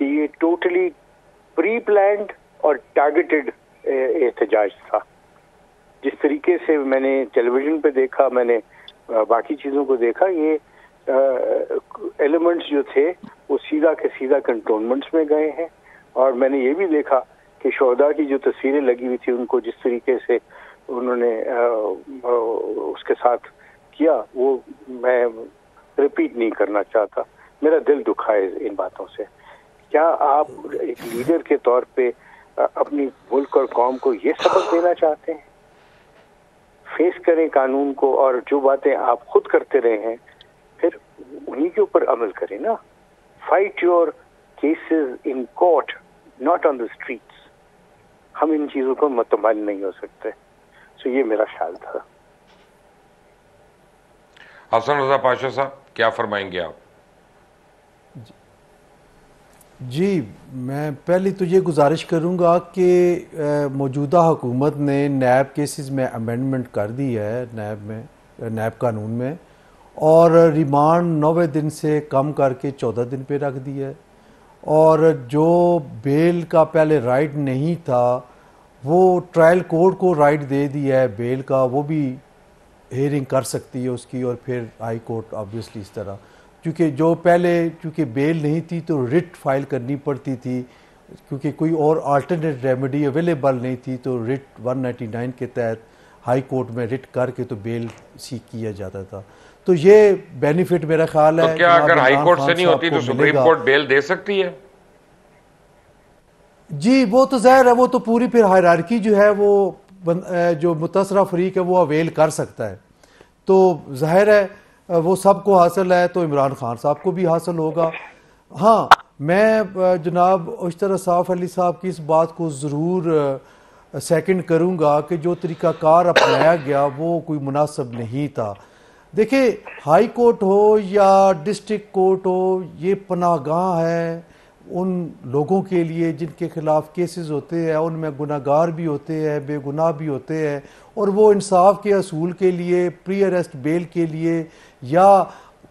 کہ یہ ٹوٹلی پری پلانڈ اور ٹارگیٹڈ احتجاج تھا. جس طریقے سے میں نے ٹیلی ویژن پہ دیکھا, میں نے باقی چیزوں کو دیکھا, یہ ایلیمنٹس جو تھے وہ سیدھا کے سیدھا کنٹونمنٹس میں گئے ہیں. اور میں نے یہ بھی دیکھا کہ شہداء کی جو تصویریں لگی ہوئی تھی ان کو جس طریقے سے انہوں نے اس کے ساتھ کیا, وہ میں ریپیٹ نہیں کرنا چاہتا. میرا دل دکھا ہے ان باتوں سے. کیا آپ ایک لیڈر کے طور پہ اپنی ملک اور قوم کو یہ سبق دینا چاہتے ہیں؟ فیس کریں قانون کو, اور جو باتیں آپ خود کرتے رہے ہیں پھر انہی کے اوپر عمل کریں نا. Fight your cases in court, not on the streets. ہم ان چیزوں کو متمال نہیں ہو سکتے. سو یہ میرا خیال تھا. حسن رضا پاشا صاحب کیا فرمائیں گے آپ؟ جی, میں پہلے تو یہ گزارش کروں گا کہ موجودہ حکومت نے نیب کیسز میں امینڈمنٹ کر دی ہے, نیب قانون میں, اور ریمانڈ 90 دن سے کم کر کے 14 دن پہ رکھ دی ہے. اور جو بیل کا پہلے رائٹ نہیں تھا وہ ٹرائل کورٹ کو رائٹ دے دیا ہے بیل کا, وہ بھی ہیئرنگ کر سکتی ہے اس کی, اور پھر ہائی کورٹ آبویسلی اس طرح, کیونکہ جو پہلے چونکہ بیل نہیں تھی تو ریٹ فائل کرنی پڑتی تھی, کیونکہ کوئی اور آلٹرنیٹ ریمیڈی اویلیبل نہیں تھی, تو ریٹ 199 کے تحت ہائی کورٹ میں ریٹ کر کے تو بیل سیک کیا جاتا تھا. تو یہ بینیفٹ میرا خیال ہے. تو کیا اگر ہائی کورٹ سے نہیں ہوتی تو سپریم کورٹ بیل دے سکتی ہے؟ جی, وہ تو ظاہر ہے, وہ تو پوری پھر ہائرارکی جو ہے وہ جو متاثرہ فریق ہے وہ اویل کر سکتا ہے. تو ظاہر ہے وہ سب کو حاصل ہے, تو عمران خان صاحب کو بھی حاصل ہوگا. ہاں, میں جناب اشتر اصاف علی صاحب کی اس بات کو ضرور سیکنڈ کروں گا کہ جو طریقہ کار اپنایا گیا وہ کوئی مناسب نہیں تھا. دیکھیں, ہائی کورٹ ہو یا ڈسٹرکٹ کورٹ ہو, یہ پناہ گاہ ہے ان لوگوں کے لیے جن کے خلاف کیسز ہوتے ہیں. ان میں گناہ گار بھی ہوتے ہیں, بے گناہ بھی ہوتے ہیں, اور وہ انصاف کے اصول کے لیے, پری اریسٹ بیل کے لیے یا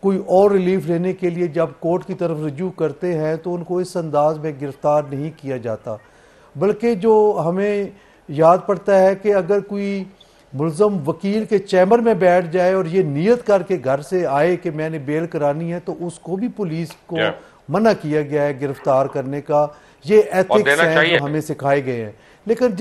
کوئی اور ریلیف لینے کے لیے جب کورٹ کی طرف رجوع کرتے ہیں تو ان کو اس انداز میں گرفتار نہیں کیا جاتا. بلکہ جو ہمیں یاد پڑتا ہے کہ اگر کوئی ملزم وکیل کے چیمبر میں بیٹھ جائے اور یہ نیت کر کے گھر سے آئے کہ میں نے بیل کرانی ہے, تو اس کو بھی پولیس کو منع کیا گیا ہے گرفتار کرنے کا. یہ ایتھکس ہیں جو ہمیں سکھائے گئے ہیں. لیکن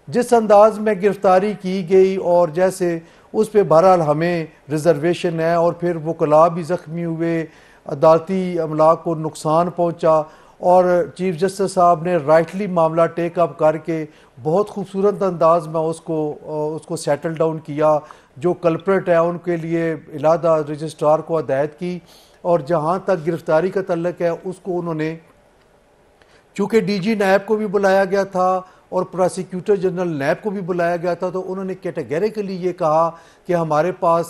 جس انداز میں گرفتاری کی گئی اور جیسے اس پہ بہرحال ہمیں ریزرویشن ہے, اور پھر وکلاء بھی زخمی ہوئے, عدالتی املاک کو نقصان پہنچا, اور چیف جسٹس صاحب نے رائٹلی معاملہ ٹیک اپ کر کے بہت خوبصورت انداز میں اس کو سیٹل ڈاؤن کیا. جو کلپریٹ ہے ان کے لیے علیحدہ رجسٹرار کو ہدایت کی, اور جہاں تک گرفتاری کا تعلق ہے اس کو انہوں نے, چونکہ ڈی جی نیب کو بھی بلایا گیا تھا اور پراسیکیوٹر جنرل نیب کو بھی بلایا گیا تھا, تو انہوں نے کیٹیگریکلی یہ کہا کہ ہمارے پاس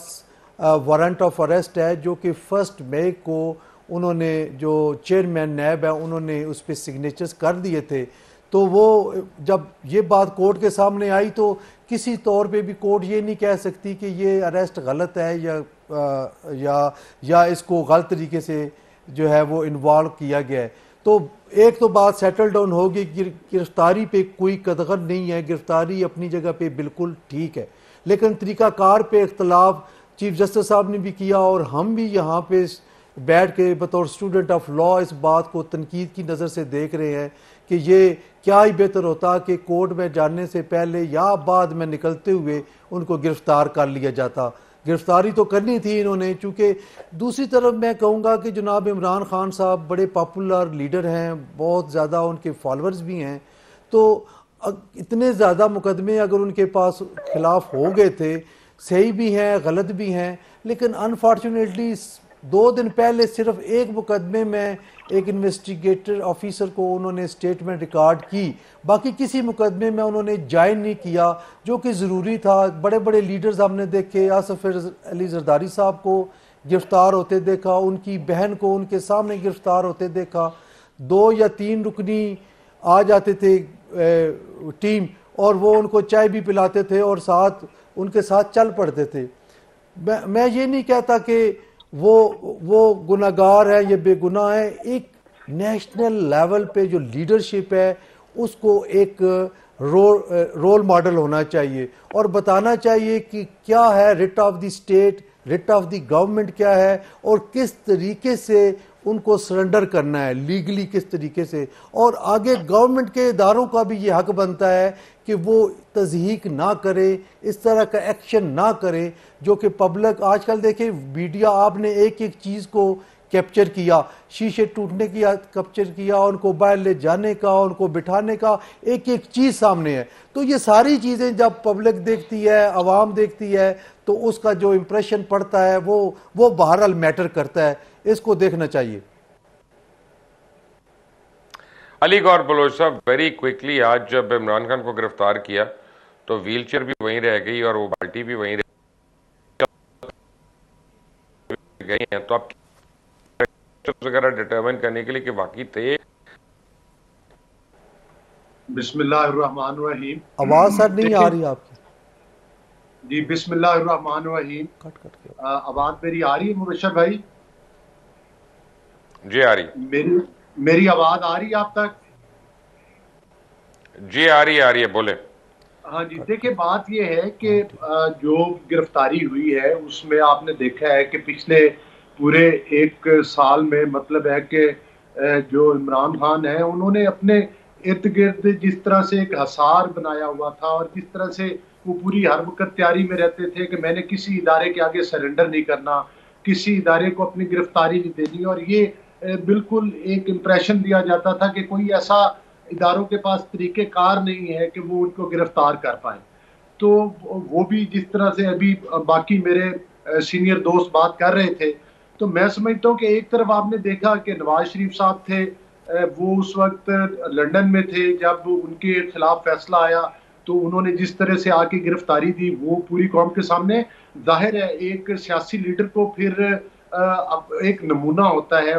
وارنٹ آف اریسٹ ہے, جو کہ 1 مئی کو انہوں نے جو چیئرمین نیب ہے انہوں نے اس پہ سگنیچرز کر دیے تھے. تو وہ جب یہ بات کورٹ کے سامنے آئی تو کسی طور پہ بھی کورٹ یہ نہیں کہہ سکتی کہ یہ اریسٹ غلط ہے یا اس کو غلط طریقے سے جو ہے وہ انوالو کیا گیا ہے. تو ایک تو بات سیٹل ڈاؤن ہوگی, گرفتاری پہ کوئی قدغن نہیں ہے, گرفتاری اپنی جگہ پہ بالکل ٹھیک ہے, لیکن طریقہ کار پہ اختلاف چیف جسٹس صاحب نے بھی کیا, اور ہم بھی یہاں پہ بیٹھ کے بطور اسٹوڈنٹ آف لا اس بات کو تنقید کی نظر سے دیکھ رہے ہیں کہ یہ کیا ہی بہتر ہوتا کہ کورٹ میں جانے سے پہلے یا بعد میں نکلتے ہوئے ان کو گرفتار کر لیا جاتا. گرفتاری تو کرنی تھی انہوں نے, چونکہ دوسری طرف میں کہوں گا کہ جناب عمران خان صاحب بڑے پاپولر لیڈر ہیں, بہت زیادہ ان کے فالورز بھی ہیں, تو اتنے زیادہ مقدمے اگر ان کے پاس خلاف ہو گئے تھے, صحیح بھی ہیں غلط بھی ہیں, لیکن انفارچونیٹلی 2 دن پہلے صرف ایک مقدمے میں ایک انویسٹیگیٹر آفیسر کو انہوں نے اسٹیٹمنٹ ریکارڈ کی, باقی کسی مقدمے میں انہوں نے جوائن نہیں کیا, جو کہ ضروری تھا. بڑے بڑے لیڈرز ہم نے دیکھے, آصف علی زرداری صاحب کو گرفتار ہوتے دیکھا, ان کی بہن کو ان کے سامنے گرفتار ہوتے دیکھا, 2 یا 3 رکنی آ جاتے تھے ٹیم, اور وہ ان کو چائے بھی پلاتے تھے اور ساتھ ان کے ساتھ چل پڑتے تھے. میں یہ نہیں کہتا کہ وہ گناہگار ہے یا بے گناہ ہے. نیشنل لیول پہ جو لیڈرشپ ہے اس کو ایک رول ماڈل ہونا چاہیے اور بتانا چاہیے کہ کیا ہے rate of the state, rate of the government کیا ہے اور کس طریقے سے ان کو سرنڈر کرنا ہے لیگلی، کس طریقے سے. اور آگے گورنمنٹ کے اداروں کا بھی یہ حق بنتا ہے کہ وہ تضحیق نہ کرے، اس طرح کا ایکشن نہ کرے جو کہ پبلک. آج کل دیکھیں میڈیا آپ نے ایک ایک چیز کو کیپچر کیا، شیشے ٹوٹنے کی کیپچر کیا، ان کو باہر لے جانے کا، ان کو بٹھانے کا، ایک ایک چیز سامنے ہے. تو یہ ساری چیزیں جب پبلک دیکھتی ہے، عوام دیکھتی ہے، تو اس کا جو امپریشن پڑتا ہے وہ بہرحال میٹر کرتا ہے. اس کو دیکھنا چاہیے. علی گور بلوچ صاحب، ویری کوئکلی، آج جب عمران خان کو گرفتار کیا تو ویل چیئر بھی وہیں رہ گئی اور وہ بالٹی بھی وہیں رہ گئی ہیں، تو آپ وغیرہ ڈیٹرمن کرنے کے لیے کہ واقعی تھے. بسم اللہ الرحمن الرحیم. آواز سر نہیں آ رہی آپ کی. جی بسم اللہ الرحمن الرحیم. آواز میری آ رہی ہے مبشر بھائی؟ جی آ رہی. میری آواز آ رہی ہے آپ تک؟ جی آ رہی ہے، بولے. ہاں جی، دیکھیں بات یہ ہے کہ جو گرفتاری ہوئی ہے اس میں آپ نے دیکھا ہے کہ پچھلے پورے ایک سال میں مطلب ہے کہ جو عمران خان ہیں انہوں نے اپنے ارد گرد جس طرح سے ایک حصار بنایا ہوا تھا اور جس طرح سے وہ پوری ہر وقت تیاری میں رہتے تھے کہ میں نے کسی ادارے کے آگے سرنڈر نہیں کرنا، کسی ادارے کو اپنی گرفتاری نہیں دینی، اور یہ بالکل ایک امپریشن دیا جاتا تھا کہ کوئی ایسا اداروں کے پاس طریقہ کار نہیں ہے کہ وہ ان کو گرفتار کر پائیں. تو وہ بھی جس طرح سے ابھی باقی میرے سینئر دوست بات کر رہے تھے، تو میں سمجھتا ہوں کہ ایک طرف آپ نے دیکھا کہ نواز شریف صاحب تھے، وہ اس وقت لندن میں تھے جب ان کے خلاف فیصلہ آیا، تو انہوں نے جس طرح سے آ کے گرفتاری دی وہ پوری قوم کے سامنے ظاہر ہے. ایک سیاسی لیڈر کو پھر ایک نمونہ ہوتا ہے